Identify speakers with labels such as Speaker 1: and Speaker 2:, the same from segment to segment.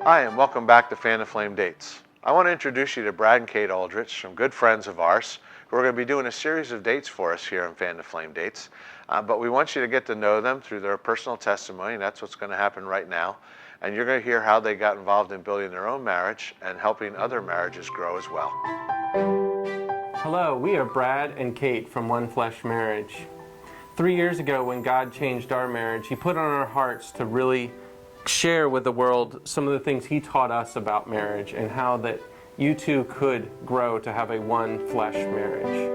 Speaker 1: Hi, and welcome back to Fan to Flame Dates. I want to introduce you to Brad and Kate Aldrich, some good friends of ours, who are going to be doing a series of dates for us here on Fan to Flame Dates. But we want you to get to know them through their personal testimony. That's what's going to happen right now. And you're going to hear how they got involved in building their own marriage and helping other marriages grow as well.
Speaker 2: Hello, we are Brad and Kate from One Flesh Marriage. 3 years ago, when God changed our marriage, He put on our hearts to really share with the world some of the things He taught us about marriage and how that you too could grow to have a one flesh marriage.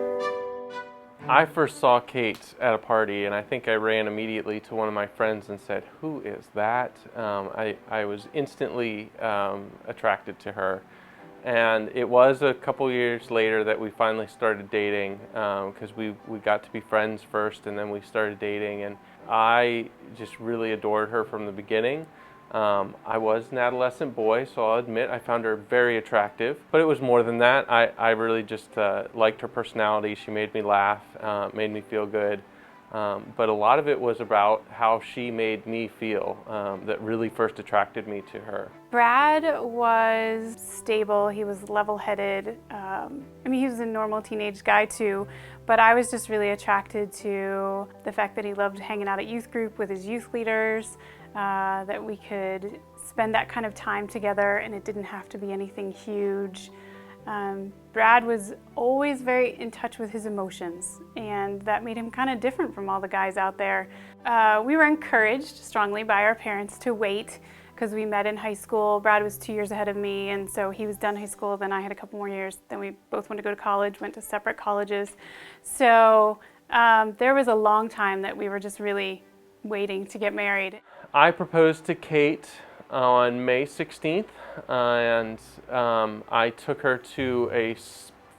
Speaker 2: I first saw Kate at a party, and I think I ran immediately to one of my friends and said, "Who is that?" I was instantly attracted to her. And it was a couple years later that we finally started dating, because we got to be friends first and then we started dating, and I just really adored her from the beginning. I was an adolescent boy, so I'll admit I found her very attractive, but it was more than that. I really just liked her personality. She made me laugh, made me feel good. But a lot of it was about how she made me feel that really first attracted me to her.
Speaker 3: Brad was stable, he was level-headed. He was a normal teenage guy too, but I was just really attracted to the fact that he loved hanging out at youth group with his youth leaders, that we could spend that kind of time together and it didn't have to be anything huge. Brad was always very in touch with his emotions, and that made him kind of different from all the guys out there. We were encouraged strongly by our parents to wait because we met in high school. Brad was 2 years ahead of me, and so he was done high school, then I had a couple more years. Then we both went to go to college, went to separate colleges. So there was a long time that we were just really waiting to get married.
Speaker 2: I proposed to Kate on May 16th, and I took her to a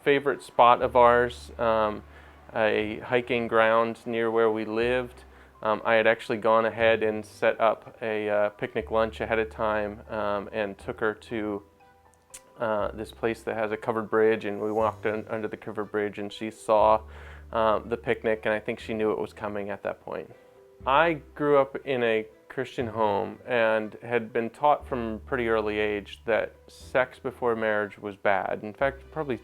Speaker 2: favorite spot of ours, a hiking ground near where we lived. I had actually gone ahead and set up a picnic lunch ahead of time, and took her to this place that has a covered bridge, and we walked under the covered bridge, and she saw the picnic, and I think she knew it was coming at that point. I grew up in a Christian home and had been taught from a pretty early age that sex before marriage was bad. In fact, probably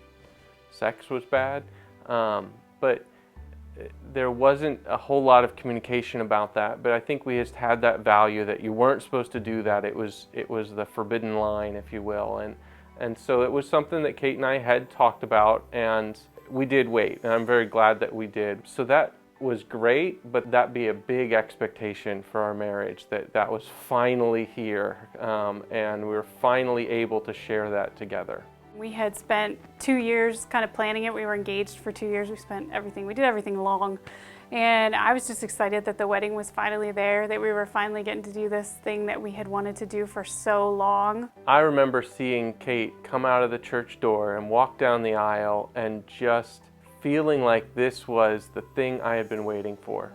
Speaker 2: sex was bad, but there wasn't a whole lot of communication about that. But I think we just had that value that you weren't supposed to do that. It was the forbidden line, if you will, and so it was something that Kate and I had talked about, and we did wait, and I'm very glad that we did. So that was great, but that'd be a big expectation for our marriage, that was finally here, and we were finally able to share that together.
Speaker 3: We had spent 2 years kind of planning it. We were engaged for 2 years. We did everything long. And I was just excited that the wedding was finally there, that we were finally getting to do this thing that we had wanted to do for so long.
Speaker 2: I remember seeing Kate come out of the church door and walk down the aisle and just feeling like this was the thing I had been waiting for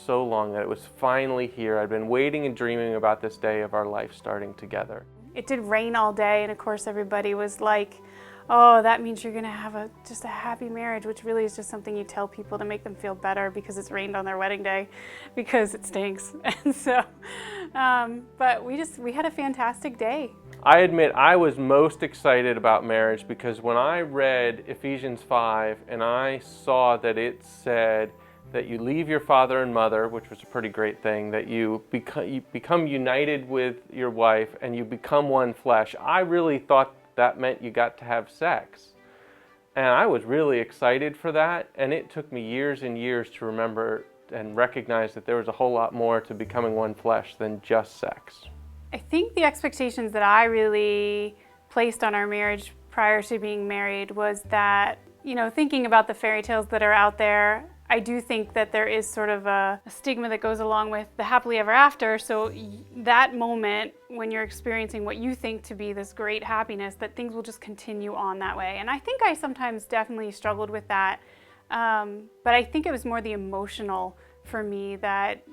Speaker 2: so long, that it was finally here. I'd been waiting and dreaming about this day of our life starting together.
Speaker 3: It did rain all day, and of course everybody was like, "Oh, that means you're gonna have just a happy marriage," which really is just something you tell people to make them feel better because it's rained on their wedding day, because it stinks. And so, but we had a fantastic day.
Speaker 2: I admit I was most excited about marriage because when I read Ephesians 5 and I saw that it said that you leave your father and mother, which was a pretty great thing, that you become united with your wife and you become one flesh, I really thought that meant you got to have sex. And I was really excited for that, and it took me years and years to remember and recognize that there was a whole lot more to becoming one flesh than just sex.
Speaker 3: I think the expectations that I really placed on our marriage prior to being married was that, thinking about the fairy tales that are out there, I do think that there is sort of a stigma that goes along with the happily ever after. So that moment when you're experiencing what you think to be this great happiness, that things will just continue on that way. And I think I sometimes definitely struggled with that. But I think it was more the emotional for me that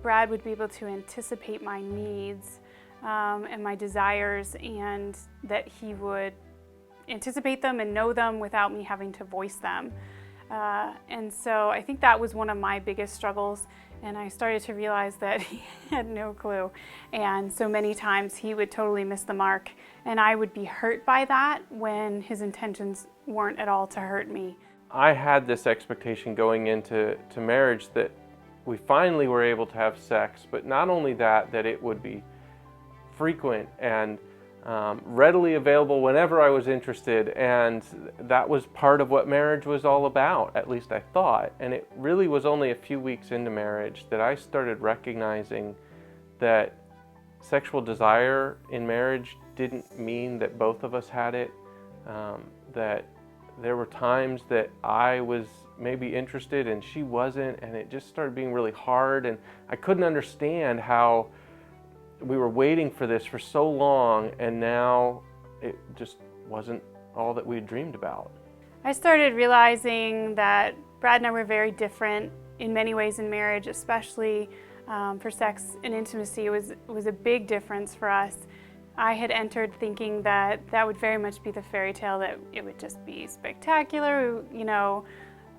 Speaker 3: Brad would be able to anticipate my needs and my desires, and that he would anticipate them and know them without me having to voice them. And so I think that was one of my biggest struggles, And I started to realize that he had no clue. And so many times he would totally miss the mark. And I would be hurt by that when his intentions weren't at all to hurt me.
Speaker 2: I had this expectation going into marriage that we finally were able to have sex, but not only that, that it would be frequent and readily available whenever I was interested, and that was part of what marriage was all about, at least I thought. And it really was only a few weeks into marriage that I started recognizing that sexual desire in marriage didn't mean that both of us had it, that there were times that I was maybe interested and she wasn't, and it just started being really hard, and I couldn't understand how we were waiting for this for so long, and now it just wasn't all that we had dreamed about.
Speaker 3: I started realizing that Brad and I were very different in many ways in marriage, especially for sex and intimacy. It was a big difference for us. I had entered thinking that that would very much be the fairy tale, that it would just be spectacular, you know,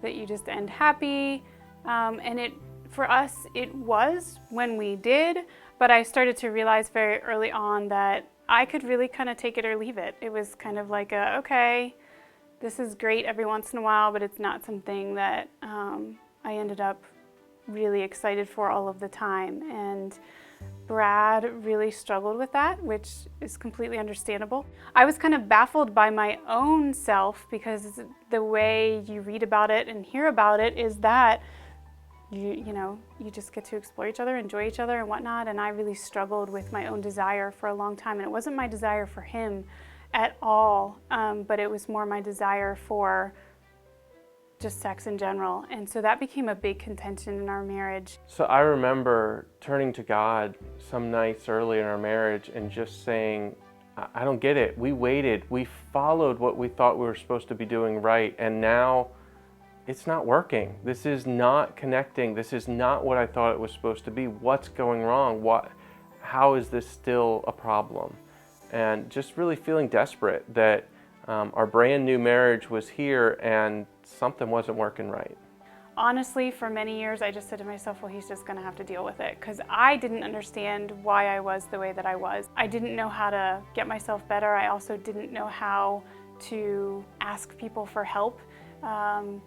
Speaker 3: that you just end happy. And for us, it was when we did, but I started to realize very early on that I could really kind of take it or leave it. It was kind of like okay, this is great every once in a while, but it's not something that I ended up really excited for all of the time. And Brad really struggled with that, which is completely understandable. I was kind of baffled by my own self, because the way you read about it and hear about it is that you just get to explore each other, enjoy each other and whatnot. And I really struggled with my own desire for a long time. And it wasn't my desire for him at all, but it was more my desire for just sex in general. And so that became a big contention in our marriage.
Speaker 2: So I remember turning to God some nights early in our marriage and just saying, I don't get it. We waited. We followed what we thought we were supposed to be doing right, and now it's not working. This is not connecting. This is not what I thought it was supposed to be. What's going wrong? How is this still a problem? And just really feeling desperate that our brand new marriage was here and something wasn't working right.
Speaker 3: Honestly, for many years, I just said to myself, well, he's just going to have to deal with it, because I didn't understand why I was the way that I was. I didn't know how to get myself better. I also didn't know how to ask people for help.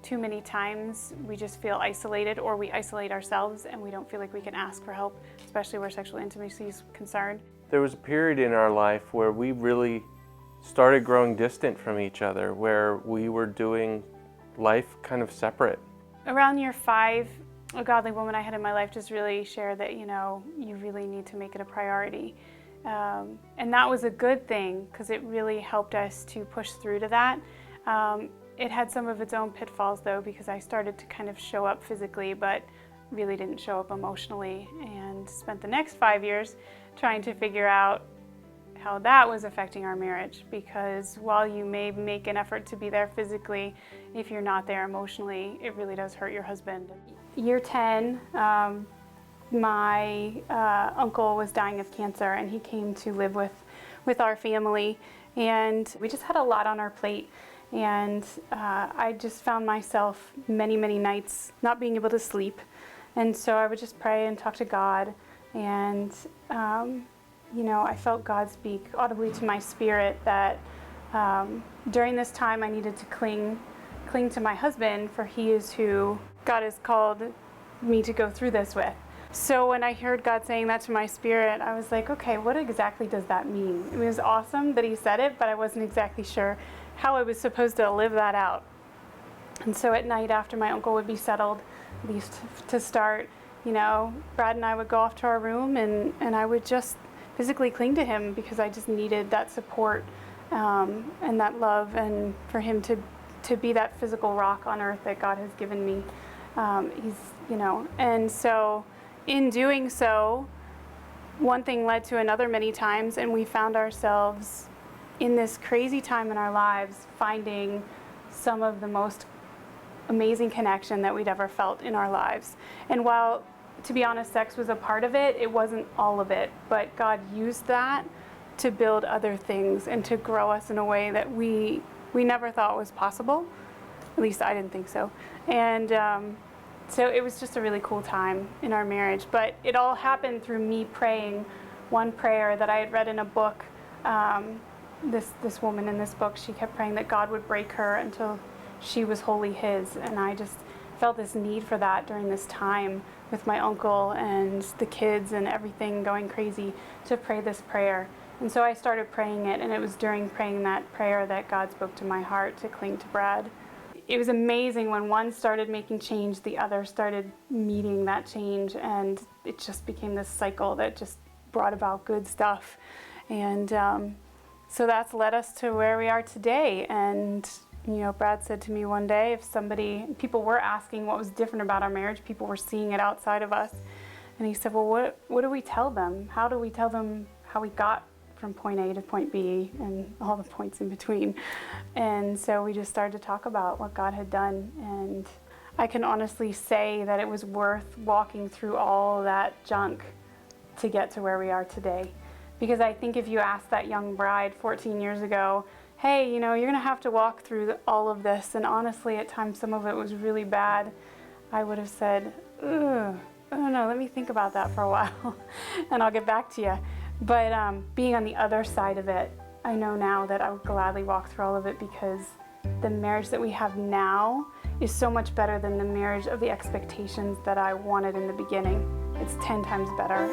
Speaker 3: Too many times we just feel isolated, or we isolate ourselves and we don't feel like we can ask for help, especially where sexual intimacy is concerned.
Speaker 2: There was a period in our life where we really started growing distant from each other, where we were doing life kind of separate.
Speaker 3: Around year 5, a godly woman I had in my life just really shared that, you really need to make it a priority. And that was a good thing, because it really helped us to push through to that. It had some of its own pitfalls, though, because I started to kind of show up physically, but really didn't show up emotionally, and spent the next 5 years trying to figure out how that was affecting our marriage. Because while you may make an effort to be there physically, if you're not there emotionally, it really does hurt your husband. Year 10, my uncle was dying of cancer, and he came to live with our family, and we just had a lot on our plate. And I just found myself many, many nights not being able to sleep. And so I would just pray and talk to God, and I felt God speak audibly to my spirit that during this time I needed to cling to my husband, for he is who God has called me to go through this with. So when I heard God saying that to my spirit, I was like, okay, what exactly does that mean? It was awesome that he said it, but I wasn't exactly sure how I was supposed to live that out. And so at night, after my uncle would be settled, at least to start, Brad and I would go off to our room, and I would just physically cling to him, because I just needed that support and that love, and for him to be that physical rock on earth that God has given me. And so in doing so, one thing led to another many times, and we found ourselves in this crazy time in our lives finding some of the most amazing connection that we'd ever felt in our lives. And while, to be honest, sex was a part of it, it wasn't all of it, but God used that to build other things and to grow us in a way that we never thought was possible. At least I didn't think so. And So it was just a really cool time in our marriage. But it all happened through me praying one prayer that I had read in a book. This woman in this book, she kept praying that God would break her until she was wholly His. And I just felt this need for that during this time with my uncle and the kids and everything going crazy, to pray this prayer. And so I started praying it, and it was during praying that prayer that God spoke to my heart to cling to Brad. It was amazing when one started making change, the other started meeting that change, and it just became this cycle that just brought about good stuff. And so that's led us to where we are today. And you know, Brad said to me one day, people were asking what was different about our marriage, people were seeing it outside of us. And he said, well, what do we tell them? How do we tell them how we got from point A to point B and all the points in between? And so we just started to talk about what God had done. And I can honestly say that it was worth walking through all that junk to get to where we are today. Because I think if you asked that young bride 14 years ago, hey, you know, you're gonna have to walk through all of this, and honestly at times some of it was really bad, I would have said, ugh, I don't know, let me think about that for a while and I'll get back to you. But being on the other side of it, I know now that I would gladly walk through all of it, because the marriage that we have now is so much better than the marriage of the expectations that I wanted in the beginning. It's 10 times better.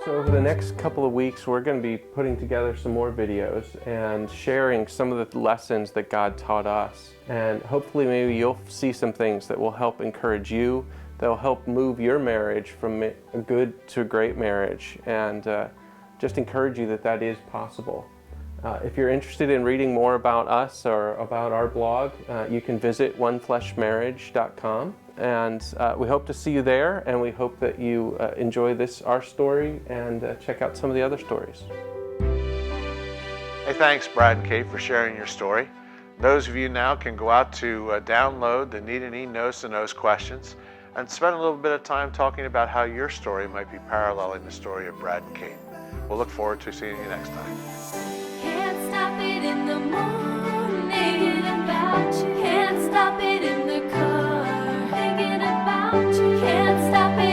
Speaker 2: So over the next couple of weeks, we're going to be putting together some more videos and sharing some of the lessons that God taught us. And hopefully maybe you'll see some things that will help encourage you, that will help move your marriage from a good to a great marriage, and just encourage you that that is possible. If you're interested in reading more about us or about our blog, you can visit onefleshmarriage.com. And we hope to see you there, and we hope that you enjoy our story, and check out some of the other stories.
Speaker 1: Hey, thanks Brad and Kate for sharing your story. Those of you now can go out to download the Need and E Nose to Nose questions and spend a little bit of time talking about how your story might be paralleling the story of Brad and Kate. We'll look forward to seeing you next time.
Speaker 4: Can't stop it in the morning, thinking about you. Can't stop it in the car, thinking about you. Can't stop it.